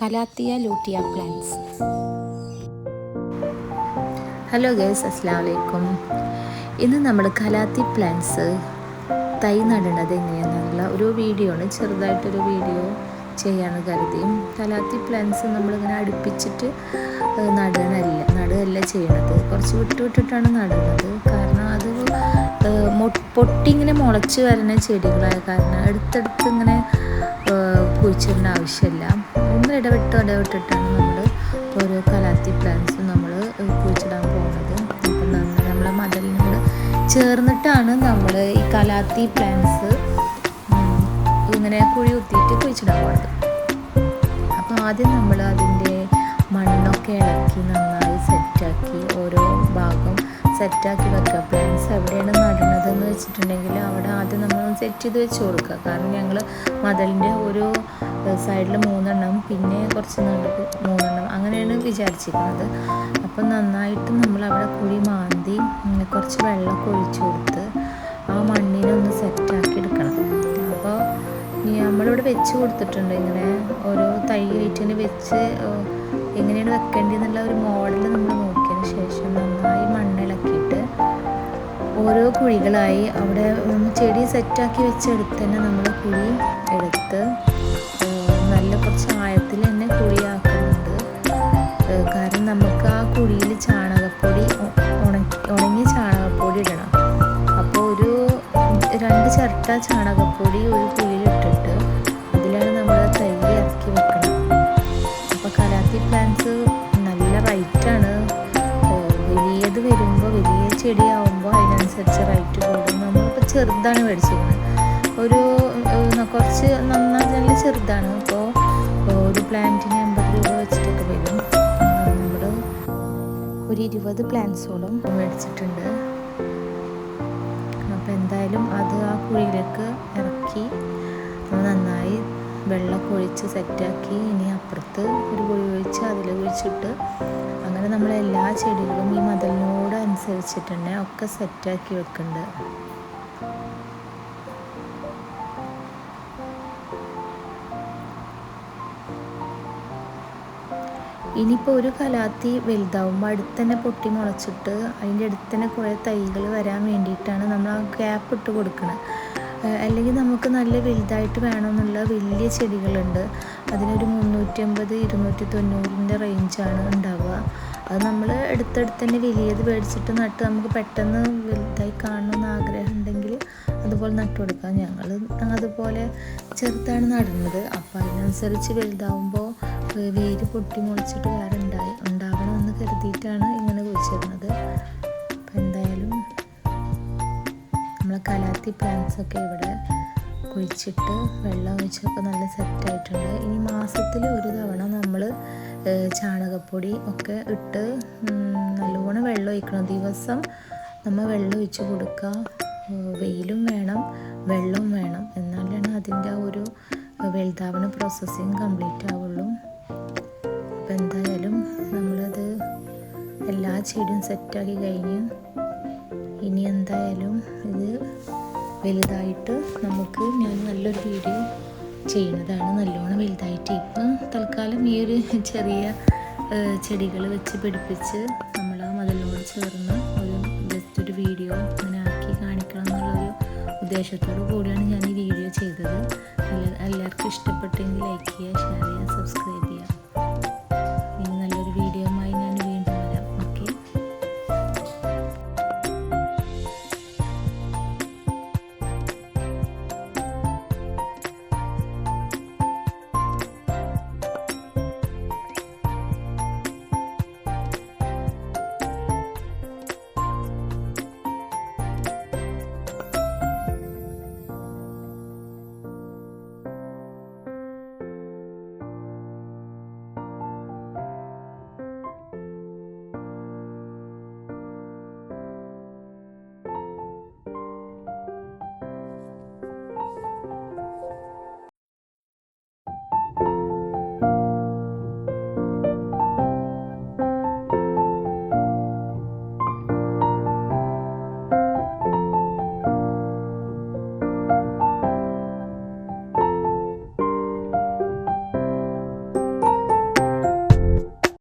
Calathea lutea plants. Hello guys, അസ്സലാമു അലൈക്കും. ഇന്ന് നമ്മൾ കലാത്തി പ്ലാന്റ്സ് തൈ നടുന്നത് എങ്ങനെയാണെന്നുള്ള ഒരു വീഡിയോ ആണ്, ചെറുതായിട്ടൊരു വീഡിയോ ചെയ്യാമെന്ന് കരുതി. കലാത്തി പ്ലാന്റ്സ് നമ്മളിങ്ങനെ അടുപ്പിച്ചിട്ട് നടുകയല്ല ചെയ്യണത്, കുറച്ച് വിട്ടിട്ടാണ് നടുന്നത്. കാരണം അത് പൊട്ടി ഇങ്ങനെ മുളച്ച് വരുന്ന ചെടികളായ കാരണം അടുത്തടുത്ത് ഇങ്ങനെ കുഴിച്ചിടേണ്ട ആവശ്യമില്ല. ഒന്ന് ഇടവിട്ടിട്ടാണ് നമ്മൾ ഓരോ കലാത്തി പ്ലാന്റ്സും നമ്മൾ കുഴിച്ചിടാൻ പോകുന്നത്. അപ്പം നമ്മളെ മതിലിനോട് ചേർന്നിട്ടാണ് നമ്മൾ ഈ കലാത്തി പ്ലാന്റ്സ് ഇങ്ങനെ കുഴി കുത്തിയിട്ട് കുഴിച്ചിടാൻ പോകുന്നത്. അപ്പോൾ ആദ്യം നമ്മൾ അതിൻ്റെ മണ്ണൊക്കെ ഇളക്കി നന്നായി സെറ്റാക്കി ഓരോ ഭാഗം സെറ്റാക്കി വെക്കുക. പ്ലാന്റ്സ് എവിടെയാണ് നടുന്നതെന്ന് വെച്ചിട്ടുണ്ടെങ്കിൽ അവിടെ ആദ്യം നമ്മൾ സെറ്റ് ചെയ്ത് വെച്ച് കൊടുക്കുക. കാരണം ഞങ്ങൾ മതിലിൻ്റെ ഒരു സൈഡിൽ 3 എണ്ണം, പിന്നെ കുറച്ച് നടുക്ക് 3 എണ്ണം, അങ്ങനെയാണ് വിചാരിച്ചിരിക്കുന്നത്. അപ്പം നന്നായിട്ട് നമ്മൾ അവിടെ കുഴി മാന്തി കുറച്ച് വെള്ളമൊക്കെ ഒഴിച്ചു കൊടുത്ത് ആ മണ്ണിനെ ഒന്ന് സെറ്റാക്കി എടുക്കണം. അപ്പോൾ നമ്മളിവിടെ വെച്ച് കൊടുത്തിട്ടുണ്ട്, ഇങ്ങനെ ഓരോ തൈ ആയിട്ടിന് വെച്ച് എങ്ങനെയാണ് വെക്കേണ്ടതെന്നുള്ള ഒരു മോഡൽ നമ്മൾ നോക്കിയതിന് ശേഷം നന്നായി മണ്ണിളക്കിയിട്ട് ഓരോ കുഴികളായി അവിടെ ചെടി സെറ്റാക്കി വെച്ചെടുത്ത് തന്നെ നമ്മൾ കുഴി എടുത്ത് നല്ല കുറച്ച് ആഴത്തിൽ തന്നെ കുഴിയാക്കുന്നുണ്ട്. കാരണം നമുക്ക് ആ കുഴിയിൽ ചാണകപ്പൊടി, ഉണങ്ങിയ ചാണകപ്പൊടി ഇടണം. അപ്പോൾ ഒരു 2 ചിരട്ട ചാണകപ്പൊടി ഒരു കുഴിയിലിട്ടിട്ട് അതിലാണ് നമ്മൾ തൈ ഇറക്കി വെക്കണം. അപ്പോൾ കലാത്തി പ്ലാന്റ്സ് നല്ല റൈറ്റാണ്. വലിയത് വരുമ്പോൾ, വലിയ ചെടിയാവുമ്പോൾ അതിനനുസരിച്ച് റൈറ്റ് കൂടും. നമ്മളിപ്പോൾ ചെറുതാണ് മേടിച്ചിരുന്നത്, കുറച്ച് നല്ല ചെറുതാണ്. അപ്പോൾ ഒരു പ്ലാന്റിന് 80 രൂപ വെച്ചിട്ടൊക്കെ വരും. നമ്മൾ ഒരു 20 പ്ലാന്റ്സോളം മേടിച്ചിട്ടുണ്ട്. അപ്പോൾ എന്തായാലും അത് ആ കുഴിയിലേക്ക് ഇറക്കി നന്നായി വെള്ളമൊക്കെ ഒഴിച്ച് സെറ്റാക്കി ഇനി അപ്പുറത്ത് ഒരു കുഴി ഒഴിച്ച് അതിൽ ഒഴിച്ചിട്ട് അങ്ങനെ നമ്മൾ എല്ലാ ചെടികളും ഈ മതിലിനോട് അനുസരിച്ചിട്ട് തന്നെ ഒക്കെ സെറ്റാക്കി വെക്കുന്നുണ്ട്. ഇനിയിപ്പോൾ ഒരു കലാത്തി വലുതാവുമ്പോൾ അടുത്ത് തന്നെ പൊട്ടി മുളച്ചിട്ട് അതിൻ്റെ അടുത്ത് തന്നെ കുറേ തൈകൾ വരാൻ വേണ്ടിയിട്ടാണ് നമ്മൾ ആ ഗ്യാപ്പ് ഇട്ട് കൊടുക്കുന്നത്. അല്ലെങ്കിൽ നമുക്ക് നല്ല വലുതായിട്ട് വേണമെന്നുള്ള വലിയ ചെടികളുണ്ട്, അതിനൊരു 350-290 റേഞ്ചാണ് ഉണ്ടാവുക. അത് നമ്മൾ അടുത്തടുത്ത് തന്നെ വലിയത് മേടിച്ചിട്ട് നട്ട് നമുക്ക് പെട്ടെന്ന് വലുതായി കാണണമെന്ന് ആഗ്രഹം ഉണ്ടെങ്കിൽ അതുപോലെ നട്ടു കൊടുക്കാം. ഞങ്ങൾ അതുപോലെ ചെറുതാണ് നടുന്നത്. അപ്പോൾ അതിനനുസരിച്ച് വലുതാവുമ്പോൾ വേര് പൊട്ടി മുളച്ചിട്ട് വേറെ ഉണ്ടാവണമെന്ന് കരുതിയിട്ടാണ് ഇങ്ങനെ കുഴിച്ചിരുന്നത്. അപ്പോൾ എന്തായാലും നമ്മളെ കലാത്തി പ്ലാന്റ്സൊക്കെ ഇവിടെ കുഴിച്ചിട്ട് വെള്ളം ഒഴിച്ചൊക്കെ നല്ല സെറ്റായിട്ടുണ്ട്. ഇനി മാസത്തിൽ ഒരു തവണ നമ്മൾ ചാണകപ്പൊടി ഒക്കെ ഇട്ട് നല്ലോണം വെള്ളം ഒഴിക്കണം. ദിവസം നമ്മൾ വെള്ളം ഒഴിച്ച് കൊടുക്കുക. വെയിലും വേണം, വെള്ളവും വേണം, എന്നാലാണ് അതിൻ്റെ ആ ഒരു വലുതാവണ പ്രോസസ്സിങ് കംപ്ലീറ്റ് ആവുള്ളൂ. അപ്പോൾ എന്തായാലും നമ്മളത് എല്ലാ ചെടിയും സെറ്റാക്കി കഴിഞ്ഞ് ഇനി എന്തായാലും ഇത് വലുതായിട്ട് ഞാൻ നല്ലൊരു വീഡിയോ ചെയ്യുന്നതാണ്. നല്ലോണം വലുതായിട്ട് ഇപ്പം തൽക്കാലം ഈ ഒരു ചെറിയ ചെടികൾ വെച്ച് പിടിപ്പിച്ച് നമ്മൾ ആ മതിലിനോട് ചേർന്ന് ജസ്റ്റ് ഒരു വീഡിയോ ഇങ്ങനെ ആക്കി കാണിക്കണം എന്നുള്ളൊരു ഉദ്ദേശത്തോടു കൂടിയാണ് ഞാൻ ഈ വീഡിയോ ചെയ്തത്. എല്ലാവർക്കും ഇഷ്ടപ്പെട്ടെങ്കിൽ ലൈക്ക് ചെയ്യുക, ഷെയർ ചെയ്യുക, സബ്സ്ക്രൈബ്